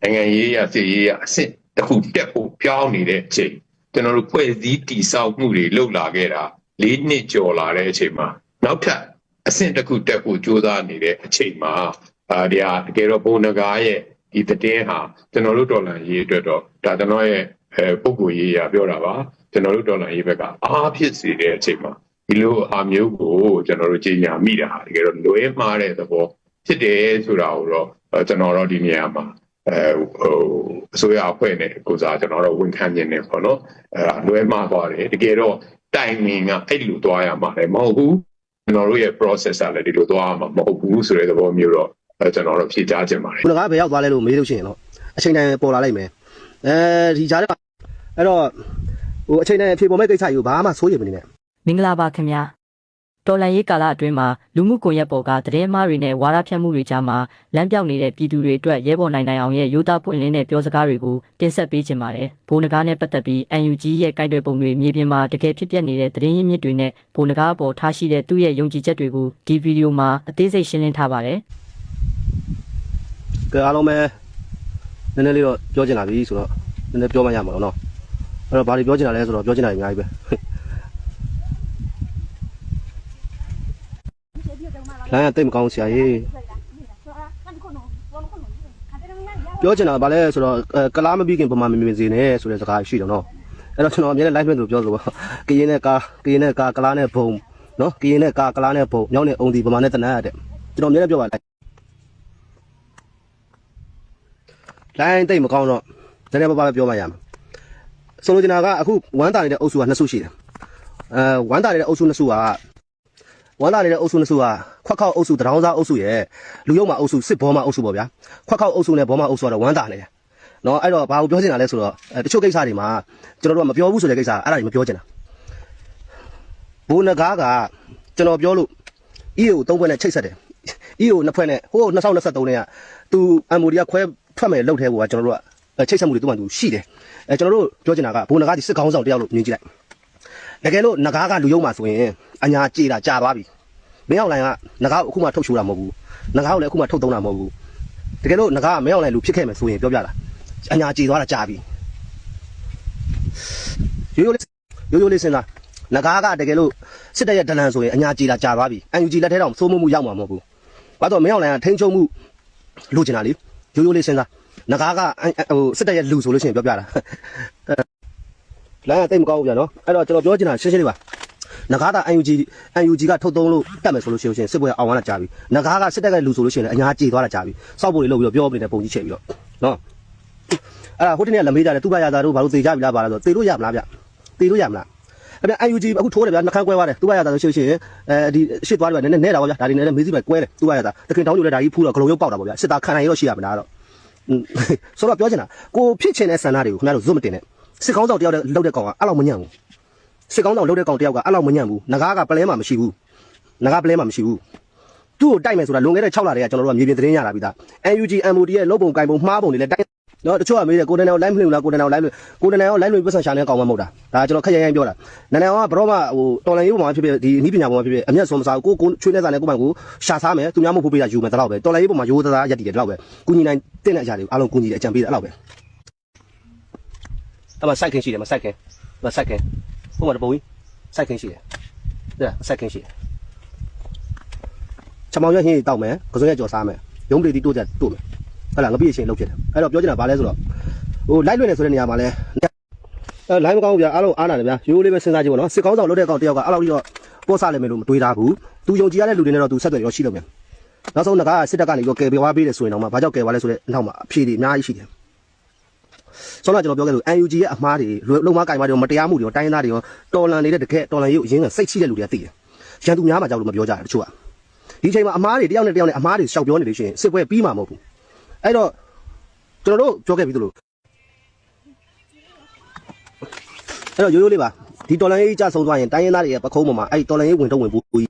နိုင်ငံရေးရစစ်ရေးရအဆင့်တစ်ခုတက်ဖို့ပြောင်းနေတဲ့အချိန်ကျွန်တော်တို့ဖွဲ့စည်းတည်ဆောက်မှုတွေလှုပ်လာခဲ့တာ၄နှစ်ကျော်လာတဲ့အချိန်မှာနောက်ထပ်အဆင့်တစ်ခုတက်ဖို့ကြိုးစားနေတဲ့အချိန်မှာဒီဟာတကယ်တော့ဘုံနဂါရဲ့ဒီတဲ့ဟာကျွန်တော်တို့ဒေါ်လာရေးအတွက်တော့ဒါကျွန်တော်ရဲ့ပုံကိုရေးရပြောတာပါကျွန်တော်တို့ဒေါ်လာရေးဘက်ကအားဖြစ်စေတဲ့အချိန်မှာဒီလိုအားမျိုးကိုကျွန်တော်တို့ကြည်ညာမိတာတကယ်တော့လွဲမှားတဲ့သဘောဖြစ်တယ်ဆိုတာကိုတော့ကျွန်တော်တို့ဒီနေရာမှာအစိုးရအဖွဲ့နဲ့ကိုစားကျွန်တော်တို့ဝန်ခံနေတယ်ပေါ့နော်လွဲမှားသွားတယ်တကယ်တော့တိုင်မင်ကအဲ့လိုသွားရမှာလည်းမဟုတ်ဘူးကျွန်တော်တို့ရဲ့ process ကလည်းဒီလိုသွားမှာမဟုတ်ဘူးဆိုတဲ့သဘောမျိုးတော့ကျွန်တော်တို့ဖြေကြားခြင်းပါတယ်ဘုရားဘယ်ရောက်သွားလဲလို့မေးလို့ရှိရင်တော့အချိန်တိုင်းပေါ်လာလိုက်မယ်ဒီကြားထဲမှာအဲ့တော့ဟိုအချိန်တိုင်းဖြေပေါ်မဲ့ကိစ္စကြီးကိုဘာမှစိုးရိမ်မနေနဲ့မင်္ဂလာပါခင်ဗျာတော်လန်ရေးကာလအတွင်းမှာလူမှုကွန်ရက်ပေါ်ကသတင်းမှားတွေနဲ့ဝါဒဖြန့်မှုတွေကြားမှာလမ်းပြောင်းနေတဲ့ပြည်သူတွေအတွက်ရဲဘော်နိုင်အောင်ရဲ့ရိုးသားပွင့်လင်းတဲ့ပြောစကားတွေကိုတင်ဆက်ပေးခြင်းပါတယ်ဘိုးနဂါနဲ့ပတ်သက်ပြီး NUG ရဲ့ကိုက်တွယ်ပုံတွေမြေပြင်မှာတကယ်ဖြစ်ပျက်နေတဲ့သတင်းရင်းမြစ်တွေနဲ့ဘိုးနဂါအပေါ်ထားရှိတဲ့သူ့ရဲ့ယုံကြည်ချက်တွေကိုဒီဗီဒီယိုမှာအသေးစိတ်ရှင်းလင်းထားပါတယ်ကဲအားလုံးပဲနည်းနည်းလေးတော့ပြောချင်တာပြီဆိုတော့နည်းနည်းပြောမှရမှာတော့နော်အဲ့တော့ဘာတွေပြောချင်တာလဲဆိုတော့ပြောချင်တာအများကြီးပဲလမ်းကတိတ်မကောင်းဆရာကြီးပြောချင်တာဗာလဲဆိုတော့ကလားမပြီးခင်ပမာမမြင်စေနဲ့ဆိုတဲ့စကားရှိတယ်နော်အဲ့တော့ကျွန်တော်အမြဲတမ်း live နဲ့ပြောဆိုပါကရင်နဲ့ကာကလားနဲ့ဘုံနော်ကရင်နဲ့ကာကလားနဲ့ဘုံမြောင်းနဲ့အုံဒီပမာနဲ့တနတ်ရတဲ့ကျွန်တော်အမြဲတမ်းပြောပါလိုက်လိုင်းတိတ်မကောင်းတော့နည်းနည်းပါးပါးပြောမှရမှာဆိုလိုချင်တာကအခုဝမ်းတာနေတဲ့အုပ်စုက2စုရှိတယ်ဝမ်းတာနေတဲ့အုပ်စု2စုကဝမ်းတာနေတဲ့အုပ်စု2စုကခွက်ခောက်အုပ်စုတရောင်းစားအုပ်စုရဲ့လူယုံမအုပ်စုစစ်ဘောမအုပ်စုပေါ့ဗျာခွက်ခောက်အုပ်စုနဲ့ဘောမအုပ်စုကတော့ဝမ်းတာနေတယ်နော်အဲ့တော့ဘာကိုပြောချင်တာလဲဆိုတော့တချို့ကိစ္စတွေမှာကျွန်တော်တို့ကမပြောဘူးဆိုတဲ့ကိစ္စအဲ့ဒါကြီးမပြောချင်တာဘိုးနဂါကကျွန်တော်ပြောလို့ EO 3ဖွဲ့နဲ့ချိတ်ဆက်တယ် EO 2ဖွဲ့နဲ့ဟို2023နဲ့ကသူ MOD ကခွဲထွက်မယ်လောက်ထဲကိုကကျွန်တော်တို့ကချိတ်ဆက်မှုတွေသူ့မှာသူရှိတယ်ကျွန်တော်တို့ပြောချင်တာကဘိုးနဂါဒီစစ်ကောင်းဆောင်တယောက်လို့မြင်ကြည့်လိုက်တကယ်လို့နဂါကလူယုံမှာဆိုရင်အညာကြေတာကြာသွားပြီမင်းအောင်လိုင်ကနဂါကိုအခုမှထုတ်ချိုးတာမဟုတ်ဘူးနဂါကိုလည်းအခုမှထုတ်သုံးတာမဟုတ်ဘူးတကယ်လို့နဂါကမင်းအောင်လိုင်လူဖြစ်ခဲ့မယ်ဆိုရင်ပြောပြတာအညာကြေသွားတာကြာပြီရိုးရိုးလေးစဉ်းစားနဂါကတကယ်လို့စစ်တပ်ရဲ့ဒလန်ဆိုရင်အညာကြေတာကြာသွားပြီ NUG လက်ထဲတော့စိုးမိုးမှုရောက်မှာမဟုတ်ဘူးဘာလို့မင်းအောင်လိုင်ကထိန်းချုပ်မှုလိုချင်တာလေရိုးရိုးလေးစဉ်းစားနဂါကဟိုစစ်တပ်ရဲ့လူဆိုလို့ရှိရင်ပြောပြတာလမ်းကတိတ်မကောင်းဘူးဗျာနော်အဲ့တော့ကျွန်တော်ပြောချင်တာရှင်းရှင်းလေးပါနဂါက NUG ကထုတ်သုံးလို့တတ်မယ်ဆိုလို့ရှိရင်စစ်ပွဲအောင်ဝမ်းလာကြာပြီနဂါကစစ်တပ်ကလူဆိုလို့ရှိရင်အညာကြေသွားတာကြာပြီစောက်ဖို့တွေလုပ်ပြီးတော့ပြောနေတဲ့ပုံကြီးချက်ပြီးတော့နော်အဲ့ဒါဟိုတနေ့ကလမေးကြတယ်သူ့ဘာရတာတို့ဘာလို့သေကြပြီလားပါလားဆိုသေလို့ရမလားဗျသေလို့ရမလားအဲ့ဗျ NUG အခုထိုးတယ်ဗျနှခမ်းကွဲသွားတယ်သူ့ဘာရတာဆိုရှင်ဒီရှစ်သွားတယ်ဗျနည်းနည်းတာပါဗျဒါဒီနည်းနည်းမေးစီပဲကွဲတယ်သူ့ဘာရတာတခင်တောင်းကြိုလဲဒါကြီးဖူးတော့ဂလုံးရုပ်ပေါက်တာပေါ့ဗျစစ်သားခံနိုင်ရတော့ရှိရမလားတော့ဆိုတော့ပြောချင်တာကိုဖြစ်ချင်တဲ့ဆန္ဒတွေကိုခင်ဗျားတို့ဇွတ်မတင်နဲ့စစ်ကောင်းဆောင်တယောက်လောက်တဲ့ကောင်ကအဲ့လောက်မညံ့ဘူးစစ်ကောင်းဆောင်လောက်တဲ့ကောင်တယောက်ကအဲ့လောက်မညံ့ဘူးနဂါကပလဲမှာမရှိဘူးနဂါပလဲမှာမရှိဘူးသူ့ကိုတိုက်မယ်ဆိုတာလွန်ခဲ့တဲ့6လတည်းကကျွန်တော်တို့ကမြေပြင်သတင်းရတာပြီးသား NUG MOD ရဲ့လုပ်ပုံကိုင်ပုံမှားပုံတွေလည်းတိုက်နော်တချို့ကမေးတယ်ကိုတန်းအောင် live မလို့လားကိုတန်းအောင် live ကိုတန်းအောင် live လို့ပတ်စံရှာနေကောင်မှမဟုတ်တာဒါကျွန်တော်ခက်ရိုင်းပြောတာနန်းအောင်ကဘရောမဟိုတော်လန်ရေးပုံမှာဖြစ်ဖြစ်ဒီနီးပညာပုံမှာဖြစ်ဖြစ်အမျက်ဆုံးမစားဘူးကိုချွေးနေစားနေကိုပိုင်ကိုရှာစားမယ်သူများမဟုတ်ဖို့ပေးတာယူမယ်တလောက်ပဲတော်လန်ရေးပုံမှာရိုးသားရက်တည်တယ်တလောက်ပဲကုညီနိုင်တဲ့တဲ့အရာတွေကိုအားလုံးကုညီတယ်အကြံပေးတယ်အဲ့လောက်ပဲအဲ့မှာစိုက်ခင်းရှိတယ်မစိုက်ခင်းမစိုက်ခင်းဟိုမှာတပုံကြီးစိုက်ခင်းရှိတယ်တဲ့စိုက်ခင်းရှိတယ်ချမောင်ရွက်ဟင်းတောက်မယ်ကစုံရက်ကြော်စားမယ်ရုံးပလီတီတိုးကြတိုးမယ်ဟုတ်လားငပိအချင်းလောက်ဖြစ်တယ်အဲ့တော့ပြောချင်တာဗာလဲဆိုတော့ဟိုလိုက်လွှင့်နေဆိုတဲ့နေရာမှာလဲလိုင်းမကောင်းဘူးဗျာအားလုံးအားနာတယ်ဗျာရိုးလေးပဲစဉ်းစားကြည့်ပါနော်စစ်ကောင်းဆောင်လုပ်တဲ့ကောင်တယောက်ကအဲ့လောက်ကြီးတော့ပို့စားလိမ့်မယ်လို့မတွေးထားဘူးသူယုံကြည်ရတဲ့လူတွေနဲ့တော့သူဆက်သွယ်ရောရှိလို့မြန်နောက်ဆုံးငါကစစ်တပ်ကနေပြီးတော့ကယ်ပေးသွားပေးတယ်ဆိုရင်တော့မှဘာကြောင့်ကယ်သွားလဲဆိုတဲ့နောက်မှာအဖြေတွေအများကြီးရှိတယ်ဆိုတော့ကျွန်တော်ပြောခဲ့လို့ NUG ရဲ့အမားတွေလုံမကင်မာတွေမတရားမှုတွေတိုင်းသားတွေရောတော်လန်နေတဲ့တကယ်တော်လန်ရေးကိုအရင်ကစိတ်ရှိတဲ့လူတွေကသိတယ်ရန်သူများမှကြောက်လို့မပြောကြတယ်တချို့ကဒီချိန်မှာအမားတွေတယောက်နဲ့တယောက်နဲ့အမားတွေရှောက်ပြောနေလို့ရှိရင်စစ်ပွဲပြီးမှာမဟုတ်ဘူးအဲ့တော့ကျွန်တော်တို့ပြောခဲ့ပြီးသလိုအဲ့တော့ရိုးရိုးလေးပါဒီတော်လန်ရေးကြဆုံးသွားရင်တိုင်းရင်းသားတွေရဲ့ပခုံးပေါ်မှာအဲ့ဒီတော်လန်ရေးဝင်တော့ဝင်ပူ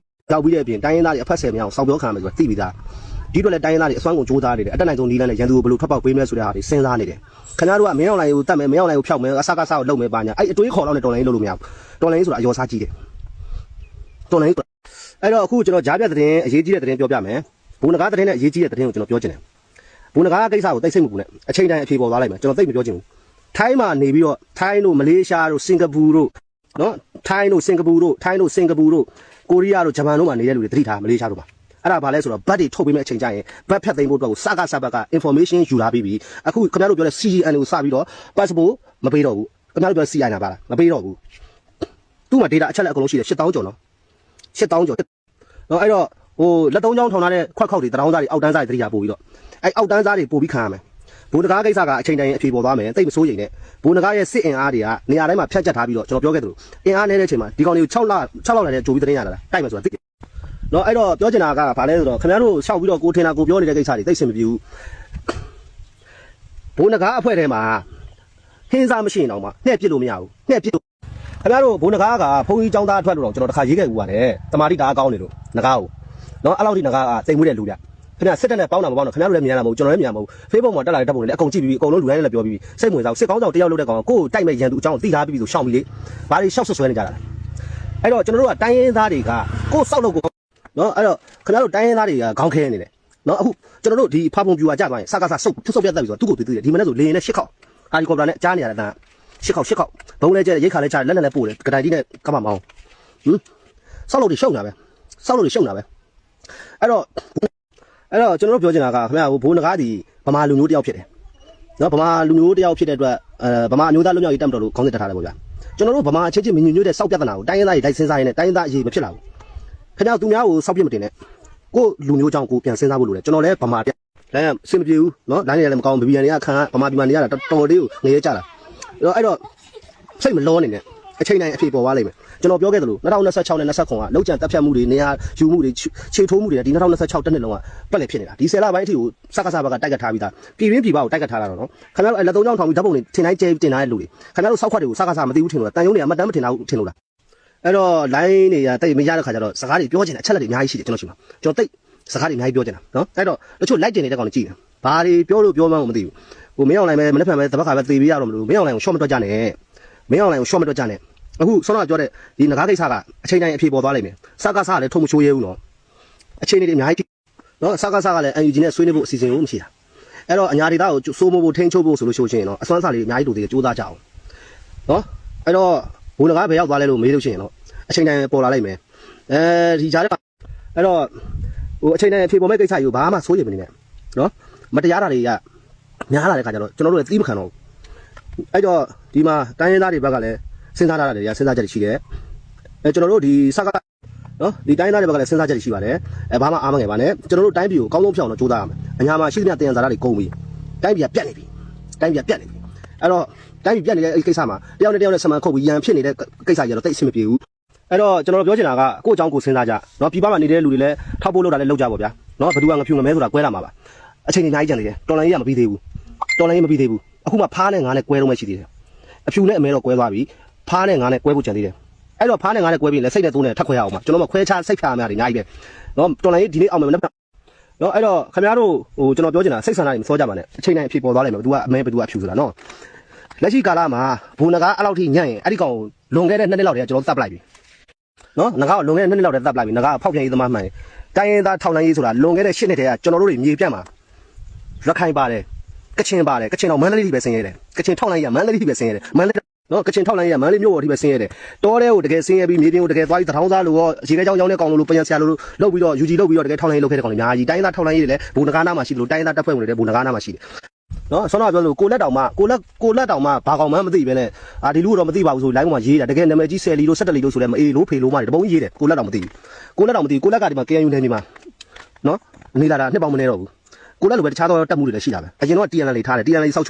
ရောက်ပြီးတဲ့အပြင်တိုင်းရင်းသားတွေအဖက်ဆယ်မြောင်စောက်ပြောခံရမယ်ဆိုတာသိပြီးသားဒီတော့လည်းတိုင်းရင်းသားတွေအစွမ်းကုန်ကြိုးစားနေတယ်အတက်နိုင်ဆုံးနီးလန်းနဲ့ရန်သူကိုဘယ်လိုထွက်ပေါက်ပေးမလဲဆိုတဲ့ဟာတွေစဉ်းစားနေတယ်ခင်ဗျားတို့ကမင်းအောင်လိုင်ကိုတတ်မယ်မင်းအောင်လိုင်ကိုဖျောက်မယ်အစကားစားကိုလုပ်မယ်ပါညာအဲ့အတွေးခေါ်တော့လည်းတော်လန်ရေးလုပ်လို့မရဘူးတော်လန်ရေးဆိုတာအယောစားကြီးတယ်တော်လန်ရေးအဲ့တော့အခုကျွန်တော်ကြားပြသတင်းအရေးကြီးတဲ့သတင်းပြောပြမယ်ဘုံနဂါသတင်းနဲ့အရေးကြီးတဲ့သတင်းကိုကျွန်တော်ပြောချင်တယ် ဘုံနဂါကိစ္စကိုတိတ်စိတ်မပူနဲ့အချိန်တိုင်းအဖြေပေါ်သွားလိုက်မယ်ကျွန်တော်သိမပြောချင်ဘူးထိုင်းမှာနေပြီးတော့ထိုင်းတို့မလေးရှားတို့စင်ကာပူတို့နော်ထိုင်းတို့စင်ကာပူတို့ကိုရီးယားတို့ဂျပန်တို့မှာနေတဲ့လူတွေသတိထားမလေးရှားတို့မှာအဲ့ဒါဘာလဲဆိုတော့ဘတ်တွေထုတ်ပေးမဲ့အချိန်ကျရင်ဘတ်ဖြတ်သိမ်းဖို့အတွက်ကိုစကားစဘက်က information ယူလာပြီးပြီအခုခင်ဗျားတို့ပြောတဲ့ CGN ကိုစပြီးတော့ passport မပေးတော့ဘူးခင်ဗျားတို့ပြော CI နာပါလားမပေးတော့ဘူးသူ့မှာ data အချက်လက်အကုန်လုံးရှိတယ်8000ကျော်နော်8000ကျော်နော်အဲ့တော့ဟိုလက်သုံးချောင်းထောင်ထားတဲ့ခွက်ခောက်တွေတရောင်းသားတွေအောက်တန်းသားတွေတတိယပို့ပြီးတော့အဲ့အောက်တန်းသားတွေပို့ပြီးခံရမယ်ဘိုးတကားကိစ္စကအချိန်တိုင်းအဖြေပေါ်သွားမယ်တိတ်မစိုးရိမ်နဲ့ဘိုးတကားရဲ့စစ်အင်အားတွေကနေရာတိုင်းမှာဖြတ်ချက်ထားပြီးတော့ကျွန်တော်ပြောခဲ့သလိုအင်အားနည်းတဲ့အချိန်မှာဒီကောင်တွေကို6လနဲ့ကြိုပြီးသတင်းရတာတိုက်မယ်ဆိုတာသိတယ်နော်အဲ့တော့ပြောချင်တာကဘာလဲဆိုတော့ခင်ဗျားတို့ရှောက်ပြီးတော့ကိုထင်တာကိုပြောနေတဲ့ကိစ္စတွေတိတ်ဆင်မပြေဘူးဘိုးတကားအဖွဲ့ထဲမှာဟင်းစားမရှိရင်တော့မှနှဲ့ပြစ်လို့မရဘူးနှဲ့ပြစ်လို့ခင်ဗျားတို့ဘိုးတကားကဘုန်းကြီးចောင်းသားအထွက်လို့တော့ကျွန်တော်တခါရေးခဲ့ဦးပါတယ်တမာတိတအားကောင်းနေလို့ငကားကိုနော်အဲ့လောက်ထိငကားကတိမ်မွေးတဲ့လူကြခင်ဗျာစစ်တပ်နဲ့ပေါင်းတာမပေါင်းတော့ခင်ဗျားတို့လည်းမြင်ရတာမဟုတ်ကျွန်တော်လည်းမြင်ရမှာမဟုတ် Facebook မှာတက်လာတဲ့တပ်ပုံတွေလည်းအကုန်ကြည့်ပြီးအကုန်လုံးလူတိုင်းလည်းပြောပြီးစိတ်ဝင်စားစစ်ကောင်းဆောင်တယောက်လုပ်တဲ့ကောင်ကိုတိုက်မဲ့ရန်သူအကြောင်းသိထားပြီးဆိုရှောင်ပြီးလေဘာတွေရှောက်ဆွဲနေကြတာအဲ့တော့ကျွန်တော်တို့ကတိုင်းရင်းသားတွေကကိုစောက်လို့ကိုနော်အဲ့တော့ခင်ဗျားတို့တိုင်းရင်းသားတွေကခေါင်းခဲနေတယ်နော်အခုကျွန်တော်တို့ဒီဖာပုံပြူကကြာသွားရင်စကားဆုပ်ပြတ်တက်ပြီဆိုတော့သူ့ကိုတွေ့တယ်ဒီမနေ့ဆိုလေရင်နဲ့8ခေါက်ဟာဒီကော်ပတာနဲ့ကြားနေရတဲ့8ခေါက်ဘုံလဲကျဲရိတ်ခါလဲချလက်နဲ့ပို့တယ်ကတိုင်ကြီးနဲ့ကမ္ဘာမောင်းစောက်လို့တွေရှုံတာပဲအဲ့တော့ကျွန်တော်တို့ပြောချင်တာကခင်ဗျာဘိုးနဂါးဒီဗမာလူမျိုးတယောက်ဖြစ်တယ်နော်ဗမာလူမျိုးတယောက်ဖြစ်တဲ့အတွက်ဗမာအမျိုးသားလူမျိုးကြီးတက်မတော်လို့ခေါင်းစဉ်တက်ထားတယ်ပေါ့ဗျာကျွန်တော်တို့ဗမာအချင်းချင်းမညွညွတဲ့စောက်ပြဿနာကိုတိုင်းရင်းသားတွေလိုက်စဉ်းစားရင်းနဲ့တိုင်းရင်းသားအရေးမဖြစ်လာဘူးခင်ဗျာသူများကိုစောက်ပြစ်မတင်နဲ့ကိုလူမျိုးကြောင့်ကိုပြန်စဉ်းစားဖို့လိုတယ်ကျွန်တော်လည်းဗမာပြလိုင်းအဆင်မပြေဘူးနော်လိုင်းတွေလည်းမကောင်းဘူးဗီဗီယန်တွေကခံဗမာပြည်မှာနေရတာတော်လေးကိုငရဲကြတာအဲ့တော့စိတ်မလောနေနဲ့အချိန်တိုင်းအဖြေပေါ်သွားလိမ့်မယ်ကျွန်တော်ပြောခဲ့သလို2026နဲ့29ကလောက်ကျန်တက်ဖြတ်မှုတွေနေရာယူမှုတွေခြေထိုးမှုတွေဒီ2026တစ်နှစ်လုံးကပက်လက်ဖြစ်နေတာဒီ10လပိုင်းအထိကိုစကားဘက်ကတိုက်ကထားပြီးသားပြည်ရင်းပြည်ပကိုတိုက်ကထားတာတော့နော်ခင်ဗျားတို့လက်သုံးချောင်းထောင်ပြီးဓာတ်ပုံတွေထင်တိုင်းကျဲတင်ထားတဲ့လူတွေခင်ဗျားတို့စောက်ခွက်တွေကိုစကားမသိဘူးထင်လို့လားတန်ယုံတွေအမတမ်းမထင်တာဘူးထင်လို့လားအဲ့တော့ line တွေကတိတ်မရတဲ့ခါကျတော့စကားတွေပြောချင်တဲ့အချက်လက်တွေအများကြီးရှိတယ်ကျွန်တော်ရှိမှာကျွန်တော်တိတ်စကားတွေအများကြီးပြောချင်တာနော်အဲ့တော့တချို့ like တင်နေတဲ့ကောင်တွေကြည့်တယ်ဘာတွေပြောလို့ပြောမှမသိဘူးဟိုမင်းအောင်လိုင်းပဲမနေ့ဖန်ပဲတပတ်ခါပဲသေပေးရတော့မလို့မင်းအောင်လိုင်းကို short မတွက်ကြနဲ့အခုဆောင်းတော့ပြောတဲ့ဒီငကားကိစ္စကအချိန်တိုင်းအဖြေပေါ်သွားလိမ့်မယ်စကားစားကလည်းထုံမချိုးရဲဘူးနော်အချိန်တွေအများကြီးနော်စကားစားကလည်း UNG နဲ့ဆွေးနွေးဖို့အစီအစဉ်ကိုမရှိတာအဲ့တော့အညာဒေတာကိုစိုးမိုးဖို့ထိန်းချုပ်ဖို့ဆိုလို့ရှိရင်တော့အစွမ်းစားလေးအများကြီးတူသေးတယ်စူးစမ်းကြအောင်နော်အဲ့တော့ဘိုးငကားဘယ်ရောက်သွားလဲလို့မေးလို့ရှိရင်တော့အချိန်တိုင်းပေါ်လာလိမ့်မယ်ဒီကြားထဲမှာအဲ့တော့ဟိုအချိန်တိုင်းအဖြေပေါ်မဲ့ကိစ္စကြီးကိုဘာမှစိုးရိမ်မနေနဲ့နော်မတရားတာတွေကများလာတဲ့ခါကျတော့ကျွန်တော်တို့လည်းသီးမခံတော့ဘူးအဲ့တော့ဒီမှာတိုင်းရင်းသားတွေဘက်ကလည်းစဉ်းစားထားတာတွေကစဉ်းစားချက်တွေရှိတယ်ကျွန်တော်တို့ဒီစကားနော်ဒီတိုင်းသားတွေဘက်ကလည်းစဉ်းစားချက်တွေရှိပါတယ်ဘာမှအားမငယ်ပါနဲ့ကျွန်တော်တို့တိုင်းပြည်ကိုအကောင်းဆုံးဖြစ်အောင်တော့ကြိုးစားရမယ်အညာမှာရှိသမျှတင်ရဇာတာတွေကုန်ပြီတိုင်းပြည်ကပြတ်နေပြီအဲ့တော့တိုင်းပြည်ပြတ်နေတဲ့ကိစ္စမှာတယောက်နဲ့ဆမန်ခုတ်ပြီးရန်ဖြစ်နေတဲ့ကိစ္စကြီးတော့တိတ်အဆင်မပြေဘူးအဲ့တော့ကျွန်တော်တို့ပြောချင်တာကကိုယ့်အကြောင်းကိုစဉ်းစားကြနော်ပြည်ပမှာနေတဲ့လူတွေလည်းထောက်ဖို့လုပ်တာလည်းလုပ်ကြပါဗျာနော်ဘယ်သူကငဖြူငမဲဆိုတာကွဲလာမှာပါအချိန်ကြီးအများကြီးကြံနေတယ်တော်လိုင်းကြီးကမပြီးသေးဘူးအခုမှဖားနဲ့ငါးနဲ့ကွဲတော့မှရှိသေးတယ်အဖြူနဲ့အမဲတော့ကွဲသွားပြီဖားနဲ့ငါးနဲ့ကွဲဖို့ကြံသေးတယ်အဲ့တော့ဖားနဲ့ငါးနဲ့ကွဲပြီးလည်းစိတ်နဲ့သုံးနဲ့ထပ်ခွဲရအောင်ပါကျွန်တော်မှခွဲခြားစိတ်ဖြာများတွေအများကြီးပဲနော်တော်လိုင်းကြီးဒီနေ့အောင်မယ်နော်အဲ့တော့ခင်ဗျားတို့ဟိုကျွန်တော်ပြောချင်တာစိတ်ဆန္ဒတွေမစောကြပါနဲ့အချိန်တိုင်းအဖြေပေါ်သွားလိမ့်မယ်ဘယ်သူကအမဲဘယ်သူကအဖြူဆိုတာနော်လက်ရှိကာလမှာဘုံနဂါအဲ့လောက်ထိညံ့ရင်အဲ့ဒီကောင်လွန်ခဲ့တဲ့2နှစ်လောက်တည်းကကျွန်တော်တပ်ပလိုက်ပြီနော်နဂါလွန်ခဲ့တဲ့2နှစ်လောက်တည်းတပ်ပလိုက်ပြီနဂါဖောက်ပြန်ရေးသမားမှန်တိုင်းရင်းသားထောက်လှမ်းရေးဆိုတာလွန်ခဲ့တဲ့8နှစ်တည်းကကျွန်တော်တို့တွေမြေပြန့်မှာရခိုင်ပါတယ်ကချင်တော့မန္တလေးထိပဲဆင်းရဲတယ်ကချင်ထောက်လှမ်းရေးကမန္တလေးထိပဲဆင်းရဲတယ်မန္တလေးနော်ကချင်ထောက်လှမ်းရေးကမန္တလေးမြို့ပေါ်ထိပဲဆင်းရဲတယ်တောထဲကိုတကယ်ဆင်းရဲပြီးမြေပြင်ကိုတကယ်သွားပြီးတထောင်းသားလို့ရောရေခဲကြောင်းကြောင်းနဲ့ကောင်လို့ပြန်ဆရာလို့လုပ်ပြီးတော့ UG လုပ်ပြီးတော့တကယ်ထောက်လှမ်းရေးလုပ်ခဲ့တဲ့ကောင်တွေအများကြီးတိုင်းသားထောက်လှမ်းရေးတွေလည်းဘုံနဂါနာမှာရှိလို့တိုင်းသားတပ်ဖွဲ့ဝင်တွေလည်းဘုံနဂါနာမှာရှိတယ်နော်ဆောင်းတော့ပြောလို့ကိုလက်တောင်မှဘာကောင်မှမသိပဲနဲ့ဒီလူတော့မသိပါဘူးဆို line ပေါ်မှာရေးတာတကယ်နာမည်ကြီး10လီလို့17လီလို့ဆိုလဲမအေးလို့ဖေလို့မှတပုံကြီးရေးတယ်ကိုလက်တောင်မသိဘူးကိုလက်ကဒီမှာ KNU နေမှာနော်နေလာတာနှစ်ပေါင်းမနေတော့ဘူးကိုလက်လိုပဲတခြားသောတက်မှုတွေလည်းရှိတာပဲအရင်တော့ TNL လေးထားတယ် TNL လေးစောက်ချိုး